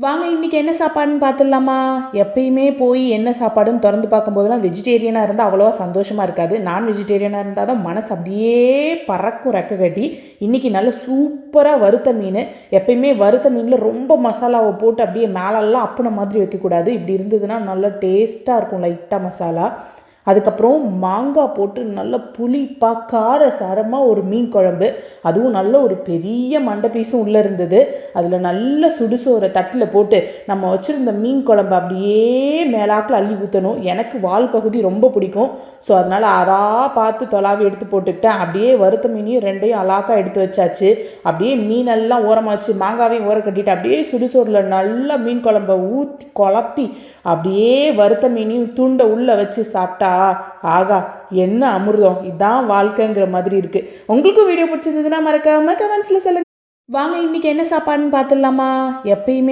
வாங்க இன்னைக்கு என்ன சாப்பாடுன்னு பார்த்துடலாமா? எப்பயுமே போய் என்ன சாப்பாடுன்னு திறந்து பார்க்கும்போதெல்லாம் வெஜிடேரியனாக இருந்தால் அவ்வளோவா சந்தோஷமாக இருக்காது. நான் வெஜிடேரியனாக இருந்தால் தான் மனசு அப்படியே பறக்கும் ரெக்க கட்டி. இன்றைக்கி நல்ல சூப்பராக வறுத்த மீன். எப்பயுமே வறுத்த மீனில் ரொம்ப மசாலாவை போட்டு அப்படியே மேலெல்லாம் அப்புன மாதிரி வைக்கக்கூடாது. இப்படி இருந்ததுன்னா நல்லா டேஸ்ட்டாக இருக்கும் லைட்டாக மசாலா. அதுக்கப்புறம் மாங்காய் போட்டு நல்ல புளிப்பாக கார சாரமாக ஒரு மீன் குழம்பு. அதுவும் நல்ல ஒரு பெரிய மண்டை பீஸும் உள்ளே இருந்தது. அதில் நல்ல சுடுசோரை தட்டில் போட்டு நம்ம வச்சுருந்த மீன் குழம்பு அப்படியே மேலாக்கில் அள்ளி ஊற்றணும். எனக்கு வால் பகுதி ரொம்ப பிடிக்கும். ஸோ அதனால் அதாக பார்த்து தொலாவி எடுத்து போட்டுக்கிட்டேன். அப்படியே வறுத்த மீனையும் ரெண்டையும் அலாக்காக எடுத்து வச்சாச்சு. அப்படியே மீனெல்லாம் ஓரமாக வச்சு மாங்காவையும் ஓர கட்டிட்டு அப்படியே சுடுசோரில் நல்லா மீன் குழம்பை ஊற்றி குழப்பி அப்படியே வறுத்த மீனையும் துண்டை உள்ளே வச்சு சாப்பிட்டா ஆகா என்ன அமிர்தம், இதுதான் வாழ்க்கைங்கிற மாதிரி இருக்குது. உங்களுக்கும் வீடியோ பிடிச்சிருந்ததுன்னா மறக்காமல் கமெண்ட்ஸில் சொல்லுங்கள். வாங்க இன்றைக்கி என்ன சாப்பாடுன்னு பார்த்துடலாமா? எப்பயுமே